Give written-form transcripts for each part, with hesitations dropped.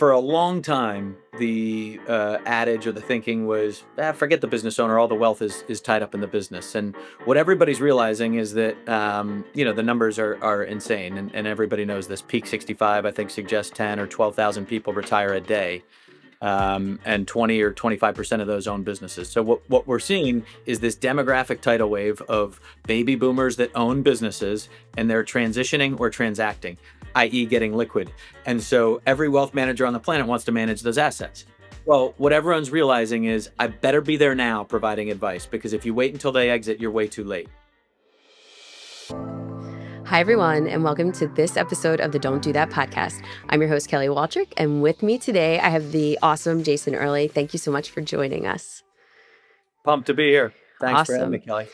For a long time, the adage or the thinking was, forget the business owner. All the wealth is tied up in the business. And what everybody's realizing is that the numbers are insane, and everybody knows this. Peak 65, I think, suggests 10 or 12,000 people retire a day, and 20 or 25% of those own businesses. So what we're seeing is this demographic tidal wave of baby boomers that own businesses, and they're transitioning or transacting, i.e. getting liquid. And so every wealth manager on the planet wants to manage those assets. Well, what everyone's realizing is I better be there now providing advice, because if you wait until they exit, you're way too late. Hi, everyone, and welcome to this episode of the Don't Do That podcast. I'm your host, Kelly Waltrich, and with me today, I have the awesome Jason Early. Thank you so much for joining us. Pumped to be here. Thanks for having me, Awesome. Kelly.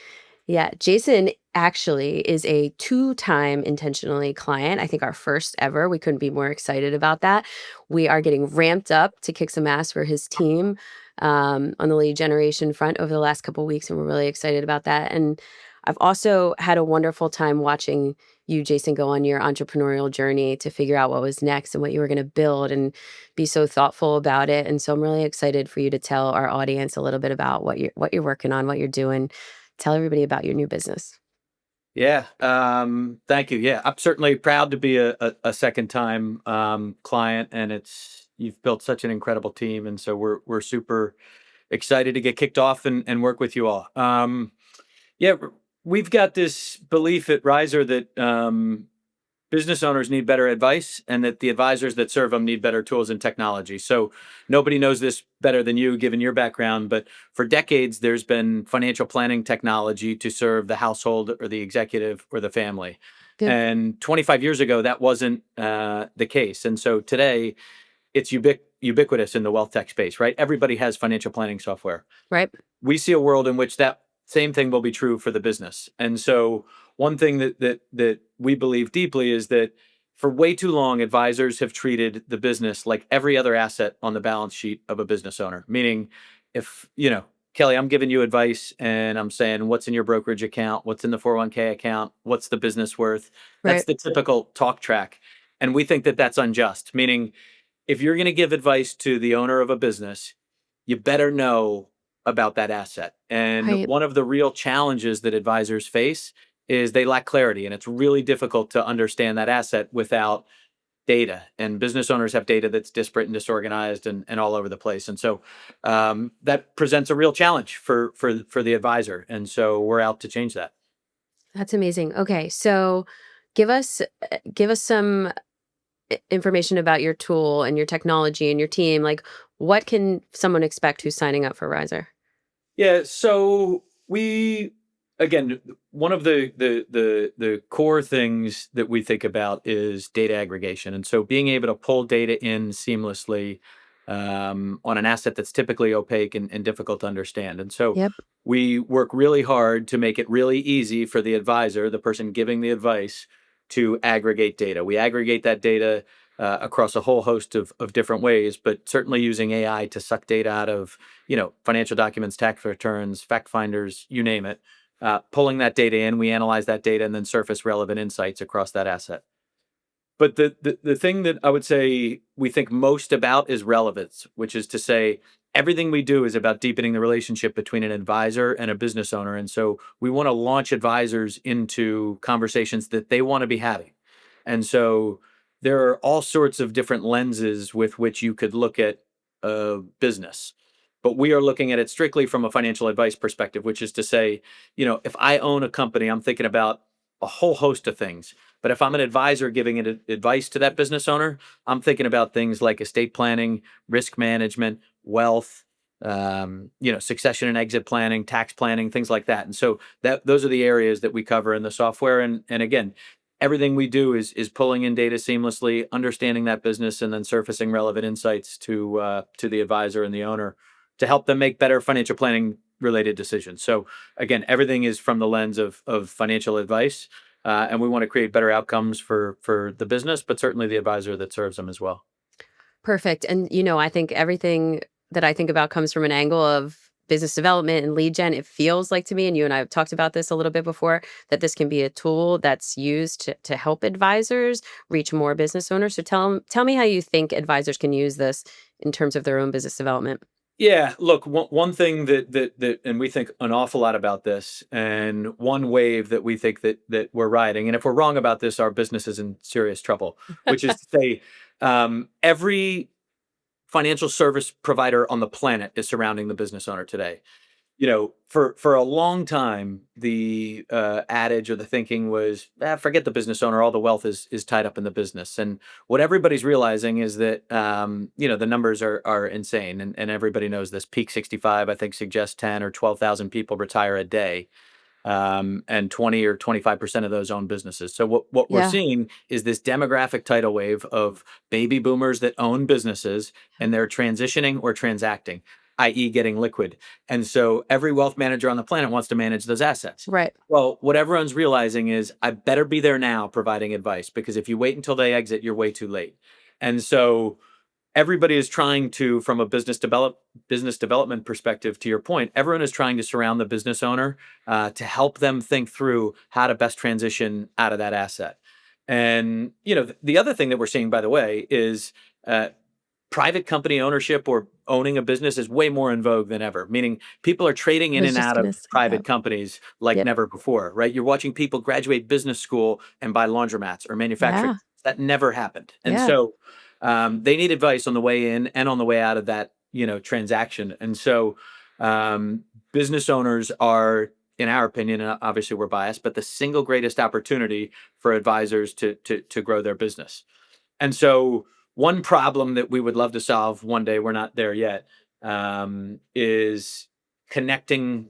Yeah, Jason actually is a two-time intentionally client. I think our first ever. We couldn't be more excited about that. We are getting ramped up to kick some ass for his team on the lead generation front over the last couple of weeks, and we're really excited about that. And I've also had a wonderful time watching you, Jason, go on your entrepreneurial journey to figure out what was next and what you were going to build and be so thoughtful about it. And so I'm really excited for you to tell our audience a little bit about what you're working on, what you're doing. Tell everybody about your new business. Yeah, thank you. Yeah, I'm certainly proud to be a second time client, and you've built such an incredible team, and so we're super excited to get kicked off and work with you all. Yeah, we've got this belief at RISR that business owners need better advice, and that the advisors that serve them need better tools and technology. So nobody knows this better than you, given your background, but for decades, there's been financial planning technology to serve the household or the executive or the family. Yep. And 25 years ago, that wasn't the case. And so today, it's ubiquitous in the wealth tech space, right? Everybody has financial planning software. Right. We see a world in which that same thing will be true for the business. And so one thing that we believe deeply is that for way too long, advisors have treated the business like every other asset on the balance sheet of a business owner. Meaning, if, Kelly, I'm giving you advice and I'm saying, what's in your brokerage account? What's in the 401k account? What's the business worth? That's Right. the typical talk track. And we think that that's unjust. Meaning, if you're going to give advice to the owner of a business, you better know about that asset. And Right. one of the real challenges that advisors face is they lack clarity, and it's really difficult to understand that asset without data. And business owners have data that's disparate and disorganized and all over the place. And so that presents a real challenge for the advisor. And so we're out to change that. That's amazing. Okay, so give us some information about your tool and your technology and your team. Like, what can someone expect who's signing up for Riser? Yeah, so we again, one of the core things that we think about is data aggregation, and so being able to pull data in seamlessly on an asset that's typically opaque and difficult to understand. And so Yep. we work really hard to make it really easy for the advisor, the person giving the advice, to aggregate data. We aggregate that data across a whole host of different ways, but certainly using AI to suck data out of financial documents, tax returns, fact finders, you name it. Pulling that data in, we analyze that data and then surface relevant insights across that asset. But the thing that I would say we think most about is relevance, which is to say everything we do is about deepening the relationship between an advisor and a business owner. And so we want to launch advisors into conversations that they want to be having. And so there are all sorts of different lenses with which you could look at a business. But we are looking at it strictly from a financial advice perspective, which is to say, if I own a company, I'm thinking about a whole host of things. But if I'm an advisor giving advice to that business owner, I'm thinking about things like estate planning, risk management, wealth, succession and exit planning, tax planning, things like that. And so those are the areas that we cover in the software. And again, everything we do is pulling in data seamlessly, understanding that business, and then surfacing relevant insights to the advisor and the owner to help them make better financial planning related decisions. So again, everything is from the lens of financial advice, and we want to create better outcomes for the business, but certainly the advisor that serves them as well. Perfect. And I think everything that I think about comes from an angle of business development and lead gen, it feels like to me, and you and I have talked about this a little bit before, that this can be a tool that's used to help advisors reach more business owners. So tell me how you think advisors can use this in terms of their own business development. Yeah, look, one thing that and we think an awful lot about this, and one wave that we think that we're riding, and if we're wrong about this, our business is in serious trouble, which is to say, every financial service provider on the planet is surrounding the business owner today. For a long time, the adage or the thinking was, forget the business owner. All the wealth is tied up in the business. And what everybody's realizing is that the numbers are insane, and everybody knows this. Peak 65, I think, suggests 10 or 12,000 people retire a day, and 20 or 25% of those own businesses. So what we're Yeah. seeing is this demographic tidal wave of baby boomers that own businesses, and they're transitioning or transacting, i.e., getting liquid. And so every wealth manager on the planet wants to manage those assets. Right. Well, what everyone's realizing is I better be there now providing advice, because if you wait until they exit, you're way too late. And so everybody is trying to, from a business development perspective, to your point, everyone is trying to surround the business owner, to help them think through how to best transition out of that asset. And the other thing that we're seeing, by the way, is uh, private company ownership or owning a business is way more in vogue than ever, meaning people are trading I in was and just out gonna of say that. private companies like Yep. never before, right? You're watching people graduate business school and buy laundromats or manufacturing. Yeah. That never happened. And Yeah. so they need advice on the way in and on the way out of that, transaction. And so um, business owners are, in our opinion, and obviously we're biased, but the single greatest opportunity for advisors to grow their business. And so, one problem that we would love to solve one day, we're not there yet, is connecting,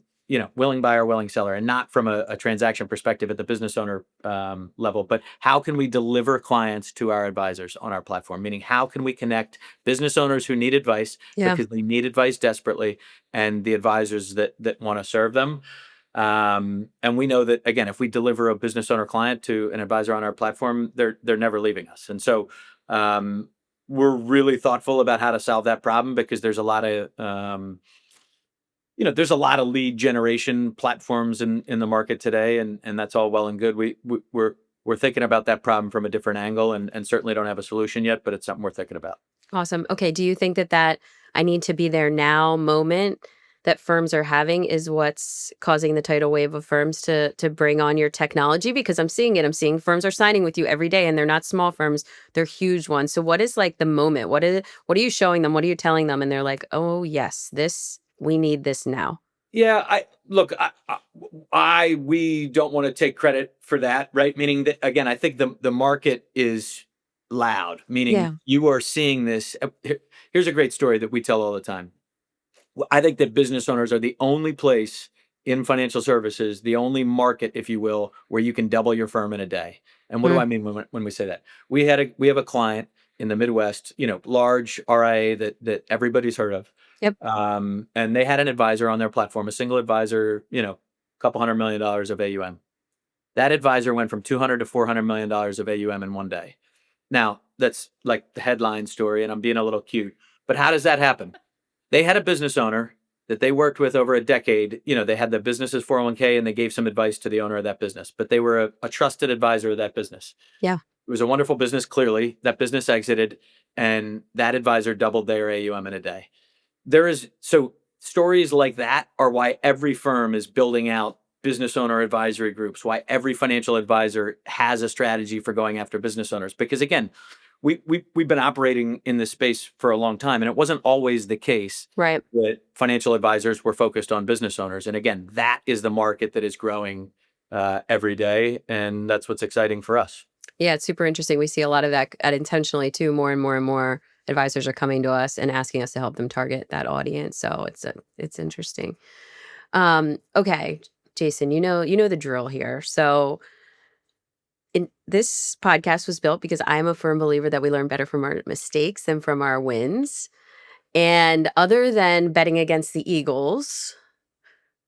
willing buyer, willing seller, and not from a transaction perspective at the business owner level, but how can we deliver clients to our advisors on our platform? Meaning, how can we connect business owners who need advice Yeah. because they need advice desperately, and the advisors that want to serve them? And we know that, again, if we deliver a business owner client to an advisor on our platform, they're never leaving us. And so um, we're really thoughtful about how to solve that problem, because there's a lot of lead generation platforms in the market today, and that's all well and good. We're thinking about that problem from a different angle, and certainly don't have a solution yet, but it's something we're thinking about. Awesome. Okay, do you think that I need to be there now moment that firms are having is what's causing the tidal wave of firms to bring on your technology? Because I'm seeing it. I'm seeing firms are signing with you every day, and they're not small firms, they're huge ones. So what is like the moment? What are you showing them? What are you telling them? And they're like, "Oh, yes, this we need this now." Yeah, I look, we don't want to take credit for that, right? Meaning that, again, I think the market is loud, meaning Yeah. you are seeing this. Here's a great story that we tell all the time. Well, I think that business owners are the only place in financial services, the only market, if you will, where you can double your firm in a day. And what do Mm, I mean when we say that? We have a client in the Midwest, large RIA that everybody's heard of, yep. and they had an advisor on their platform, a single advisor, a couple $100 million of AUM. That advisor went from 200 to $400 million of AUM in one day. Now, that's like the headline story, and I'm being a little cute. But how does that happen? They had a business owner that they worked with over a decade. They had the business's 401(k), and they gave some advice to the owner of that business, but they were a trusted advisor of that business. Yeah. It was a wonderful business, clearly. That business exited, and that advisor doubled their AUM in a day. So stories like that are why every firm is building out business owner advisory groups, why every financial advisor has a strategy for going after business owners. Because again, we've been operating in this space for a long time, and it wasn't always the case Right. that financial advisors were focused on business owners. And again, that is the market that is growing every day, and that's what's exciting for us. Yeah, it's super interesting. We see a lot of that intentionally too. More and more and more advisors are coming to us and asking us to help them target that audience. So it's interesting. Okay, Jason, you know the drill here. So this podcast was built because I'm a firm believer that we learn better from our mistakes than from our wins. And other than betting against the Eagles,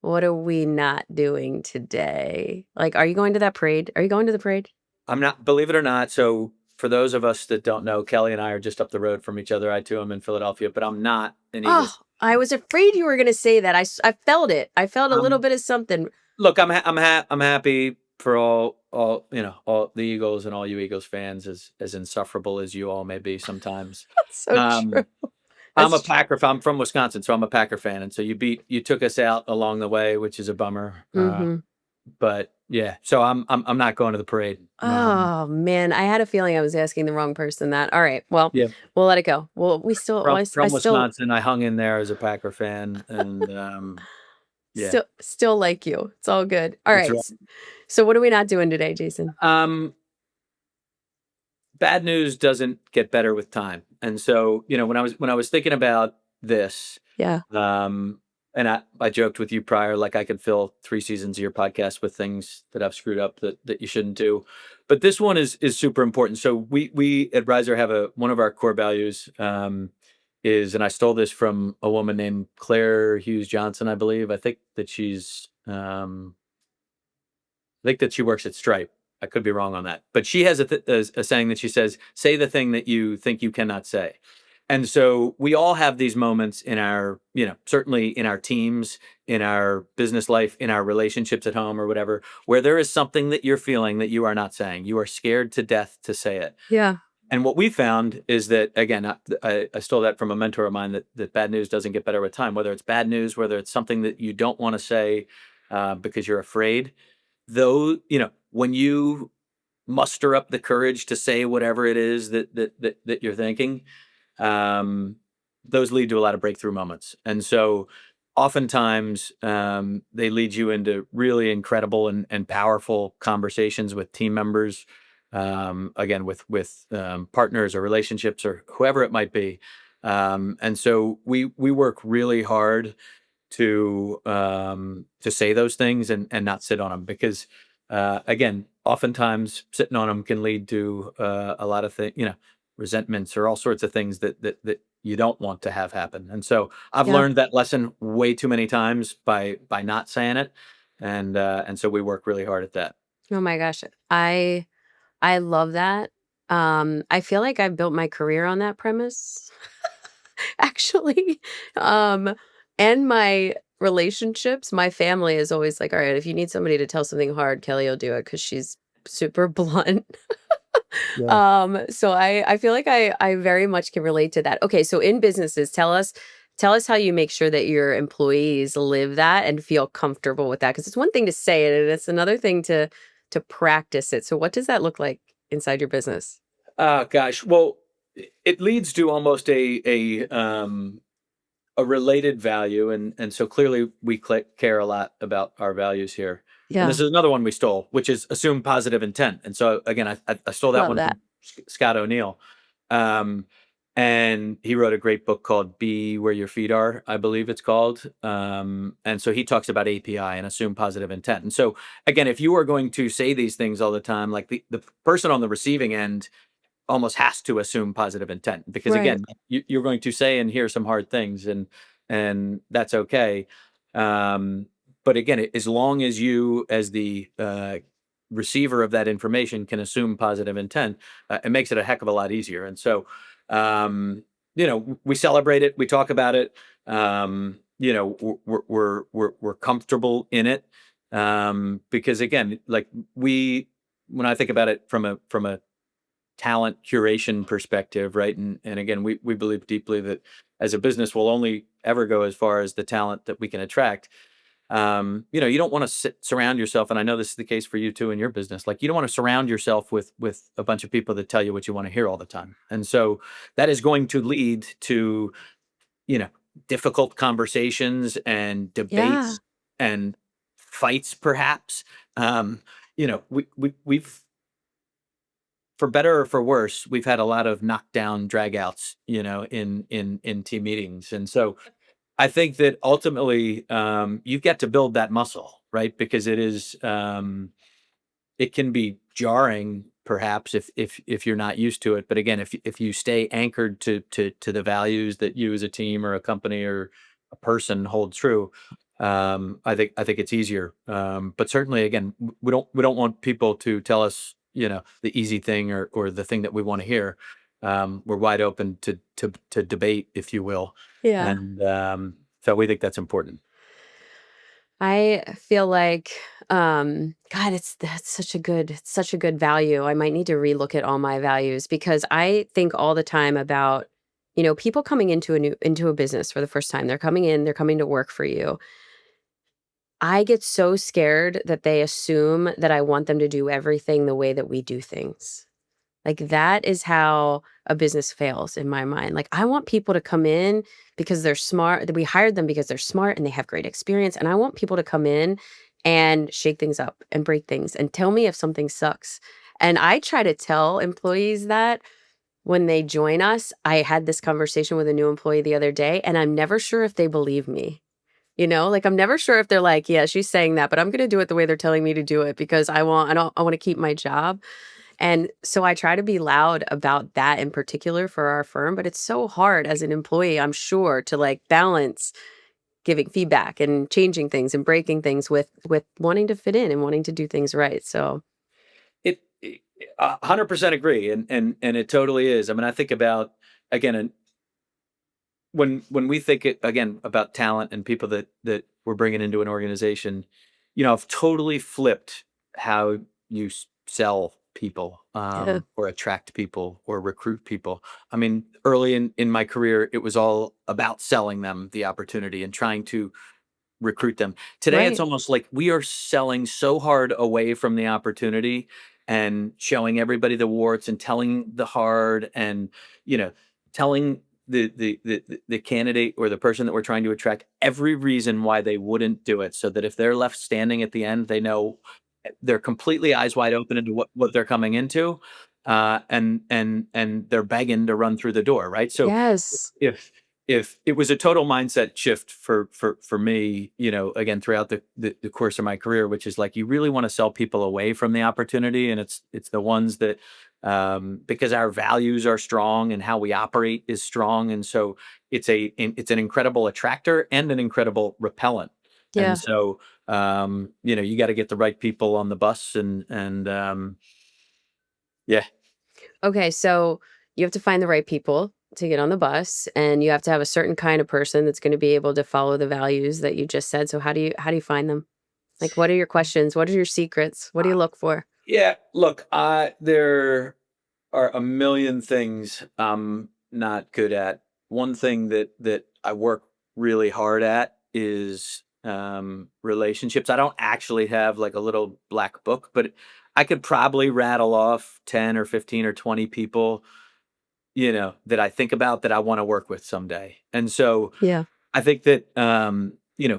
what are we not doing today? Like, are you going to that parade? Are you going to the parade? I'm not, believe it or not. So for those of us that don't know, Kelly and I are just up the road from each other. I too am in Philadelphia, but I'm not an Oh, Eagles. I was afraid you were gonna say that. I felt it. I felt a little Um, bit of something. Look, I'm happy for all all the Eagles and all you Eagles fans, as insufferable as you all may be sometimes. So true. Um, I'm a That's true. Packer. I'm from Wisconsin, so I'm a Packer fan, and so you took us out along the way, which is a bummer. Mhm. But yeah, so I'm not going to the parade. Oh, man, I had a feeling I was asking the wrong person that. Alright, well, Yeah, we'll let it go. Well, we still well, I from still Wisconsin, I hung in there as a Packer fan, and yeah, still like you. It's all good. that's Alright, right. so what are we not doing today, Jason? Um, Bad news doesn't get better with time. And so, when I was thinking about this, Yeah. um, and I joked with you prior, like I could fill 3 seasons of your podcast with things that I've screwed up that you shouldn't do. But this one is super important. So we at RISR have one of our core values, is, and I stole this from a woman named Claire Hughes Johnson, I believe. I think that she works at Stripe. I could be wrong on that, but she has a saying that she says, "Say the thing that you think you cannot say." And so we all have these moments in our, certainly in our teams, in our business life, in our relationships at home or whatever, where there is something that you're feeling that you are not saying. You are scared to death to say it. Yeah. And what we found is that, again, I stole that from a mentor of mine, that bad news doesn't get better with time. Whether it's bad news, whether it's something that you don't want to say because you're afraid, though, when you muster up the courage to say whatever it is that you're thinking, um, those lead to a lot of breakthrough moments. And so oftentimes they lead you into really incredible and powerful conversations with team members, again, with partners or relationships or whoever it might be. And so we work really hard to say those things and not sit on them, because again, oftentimes sitting on them can lead to a lot of things, resentments or all sorts of things that you don't want to have happen. And so I've Yeah. learned that lesson way too many times by not saying it, and so we work really hard at that. Oh my gosh. I love that. I feel like I've built my career on that premise, actually. Um, and my relationships, my family is always like, "All right, if you need somebody to tell something hard, Kelly will do it because she's super blunt." Yeah. So I feel like I very much can relate to that. Okay, so in businesses, tell us how you make sure that your employees live that and feel comfortable with that, because it's one thing to say it and it's another thing to practice it. So what does that look like inside your business? Gosh, well, it leads to almost a related value, and so clearly we care a lot about our values here. And Yeah, this is another one we stole, which is assume positive intent. And so again, I stole that love one that. from Scott O'Neill, um, and he wrote a great book called "Be Where Your Feet Are," I believe it's called. And so he talks about API and assume positive intent. And so again, if you are going to say these things all the time, like the person on the receiving end almost has to assume positive intent, because Right. again, you're going to say and hear some hard things, and that's okay. um, but again, as long as you, as the receiver of that information, can assume positive intent, it makes it a heck of a lot easier. And so we celebrate it, we talk about it, we're comfortable in it, because again, like, we when I think about it from a talent curation perspective, right? And again, we believe deeply that as a business, we'll only ever go as far as the talent that we can attract. You don't want to surround yourself, and I know this is the case for you too in your business. Like, you don't want to surround yourself with a bunch of people that tell you what you want to hear all the time, and so that is going to lead to, you know difficult conversations and Yeah. debates and fights, perhaps. We've, for better or for worse, we've had a lot of knockdown dragouts, in team meetings. And so I think that ultimately, you get to build that muscle, right? Because it can be jarring, perhaps, if you're not used to it. But again, if you stay anchored to the values that you as a team or a company or a person hold true, I think it's easier. But certainly, again, we don't want people to tell us, the easy thing or the thing that we want to hear. we're wide open to debate, if you will, Yeah. and so we think that's important. I feel like, God, that's such a good value. I might need to relook at all my values because I think all the time about, people coming into a business for the first time. They're coming in, they're coming to work for you. I get so scared that they assume that I want them to do everything the way that we do things. Like, that is how a business fails in my mind. Like, I want people to come in because they're smart that we hired them because they're smart and they have great experience, and I want people to come in and shake things up and break things and tell me if something sucks. And I try to tell employees that when they join us. I had this conversation with a new employee the other day, and I'm never sure if they believe me. Like, I'm never sure if they're like, "Yeah, she's saying that, but I'm gonna do it the way they're telling me to do it because I wanna keep my job." And so I try to be loud about that in particular for our firm, but it's so hard as an employee, I'm sure, to like balance giving feedback and changing things and breaking things with wanting to fit in and wanting to do things right. So, It 100% agree, and it totally is. I mean, I think about, again, when we think it, again, about talent and people that we're bringing into an organization, I've totally flipped how you sell people, yeah, or attract people or recruit people. I mean, early in my career, it was all about selling them the opportunity and trying to recruit them. Today, it's right. almost like we are selling so hard away from the opportunity and showing everybody the warts and telling the hard, and, telling the candidate or the person that we're trying to attract every reason why they wouldn't do it, so that if they're left standing at the end, they know they're completely eyes wide open into what they're coming into, and they're begging to run through the door, right? So Yes. if if it was a total mindset shift for me, again, throughout the course of my career, which is like, you really want to sell people away from the opportunity, and it's the ones that, because our values are strong and how we operate is strong, and so it's an incredible attractor and an incredible repellent. And Yeah. so, you got to get the right people on the bus, and yeah. Okay, so you have to find the right people to get on the bus and you have to have a certain kind of person that's going to be able to follow the values that you just said. So how do you find them? Like, what are your questions? What are your secrets? What do you look for? Yeah, look, there are a million things I'm not good at. One thing that I work really hard at is, relationships. I don't actually have like a little black book, but I could probably rattle off 10 or 15 or 20 people, that I think about that I want to work with someday. And so Yeah. I think that,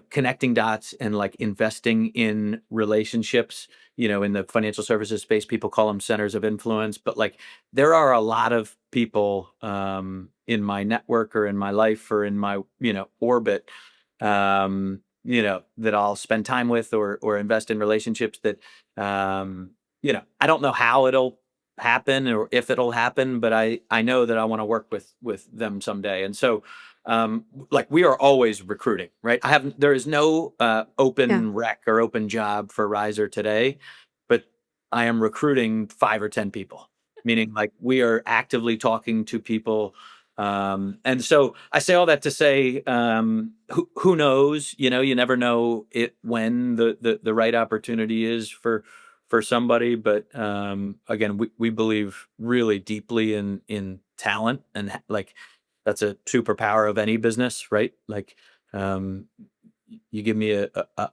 connecting dots and like investing in relationships, in the financial services space, people call them centers of influence. But like, there are a lot of people, in my network or in my life or in my, orbit, that I'll spend time with or invest in relationships that, I don't know how it'll happen or if it'll happen, but I know that I want to work with them someday. And so, like, we are always recruiting, right? There is no Yeah. open rec or open job for RISR today, but I am recruiting 5 or 10 people, meaning like we are actively talking to people. And so I say all that to say, who knows? You never know it when the right opportunity is for somebody. But again, we believe really deeply in talent, and like, that's a superpower of any business, right? Like, um, you give me a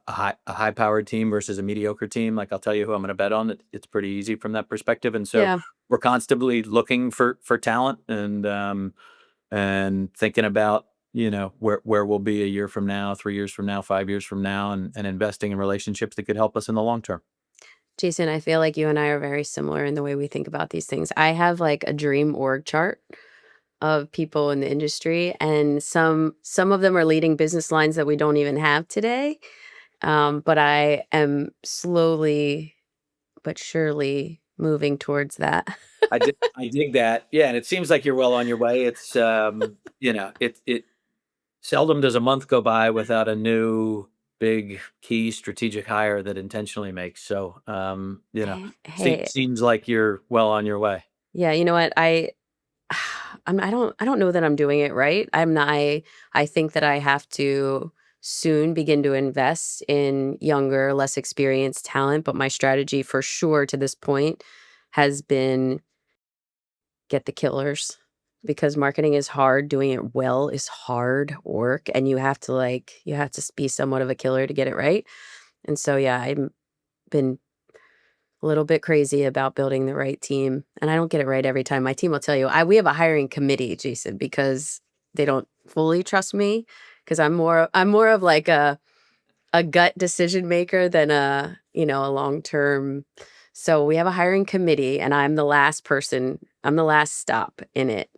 high powered team versus a mediocre team, like, I'll tell you who I'm going to bet on. It's pretty easy from that perspective, and so Yeah. we're constantly looking for talent, and thinking about, where we'll be a year from now, 3 years from now, 5 years from now, and investing in relationships that could help us in the long term. Jason, I feel like you and I are very similar in the way we think about these things. I have like a dream org chart of people in the industry, and some of them are leading business lines that we don't even have today. But I am slowly but surely moving towards that. I dig that. Yeah, and it seems like you're well on your way. It's, it seldom does a month go by without a new big key strategic hire that intentionally makes. So, Hey, seems like you're well on your way. yeah, you know what? I don't know that I'm doing it right. I'm not I think that I have to soon begin to invest in younger, less experienced talent, but my strategy for sure to this point has been get the killers because marketing is hard, doing it well is hard work, and you have to be somewhat of a killer to get it right. And so, yeah, I've been a little bit crazy about building the right team, and I don't get it right every time. My team will tell you, we have a hiring committee, Jason, because they don't fully trust me because I'm more of like a gut decision maker than a long-term. So we have a hiring committee and I'm the last stop in it.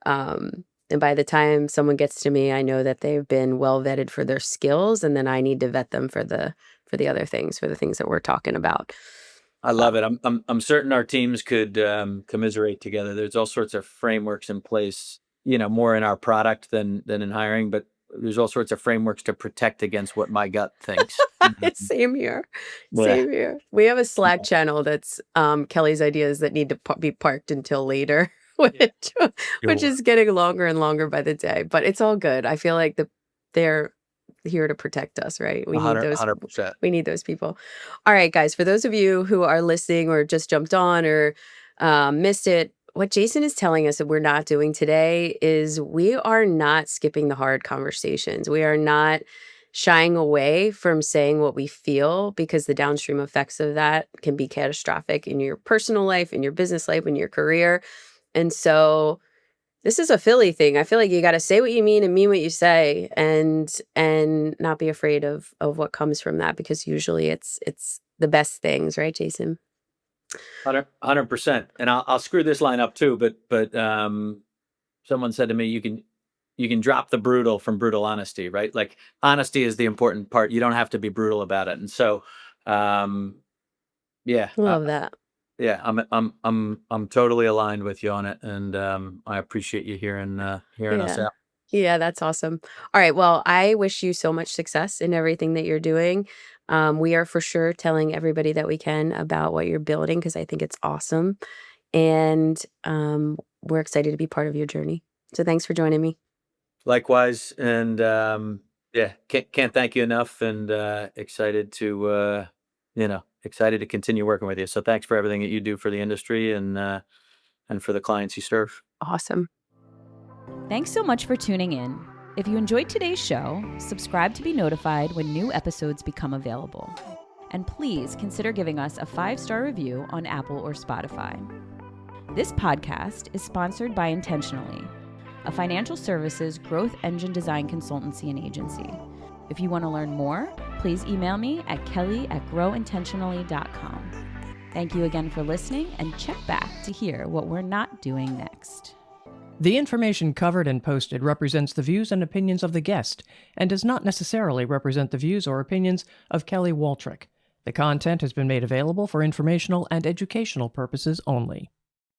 And by the time someone gets to me, I know that they've been well vetted for their skills and then I need to vet them for the other things, for the things that we're talking about. I Uh, love it. I'm certain our teams could commiserate together. There's all sorts of frameworks in place, more in our product than in hiring, but there's all sorts of frameworks to protect against what my gut thinks. It's same here. Yeah. Same here. We have a Slack channel that's, Kelly's ideas that need to be parked until later, Yeah. which which Sure. is getting longer and longer by the day, but it's all good. I feel like they're here to protect us, right? 100%. We need those people. All right, guys, for those of you who are listening or just jumped on or, missed it, what Jason is telling us that we're not doing today is we are not skipping the hard conversations. We are not shying away from saying what we feel because the downstream effects of that can be catastrophic in your personal life, in your business life, in your career. And so this is a Philly thing. I feel like you got to say what you mean and mean what you say and not be afraid of what comes from that because usually it's the best things, right, Jason? 100%. And I'll screw this line up too, but someone said to me, you can drop the brutal from brutal honesty, right? Like honesty is the important part. You don't have to be brutal about it. And so, um, yeah, Love that. yeah, I'm totally aligned with you on it, and I appreciate you hearing us Yeah. out. Yeah, that's awesome. All right. Well, I wish you so much success in everything that you're doing. We are for sure telling everybody that we can about what you're building because I think it's awesome. And we're excited to be part of your journey. So thanks for joining me. Likewise, and yeah, can't thank you enough, and excited to continue working with you. So thanks for everything that you do for the industry and for the clients you serve. Awesome. Thanks so much for tuning in. If you enjoyed today's show, subscribe to be notified when new episodes become available. And please consider giving us a 5-star review on Apple or Spotify. This podcast is sponsored by Intentionally, a financial services growth engine design consultancy and agency. If you want to learn more, please email me at kelly@growintentionally.com. Thank you again for listening, and check back to hear what we're not doing next. The information covered and posted represents the views and opinions of the guest and does not necessarily represent the views or opinions of Kelly Waltrich. The content has been made available for informational and educational purposes only.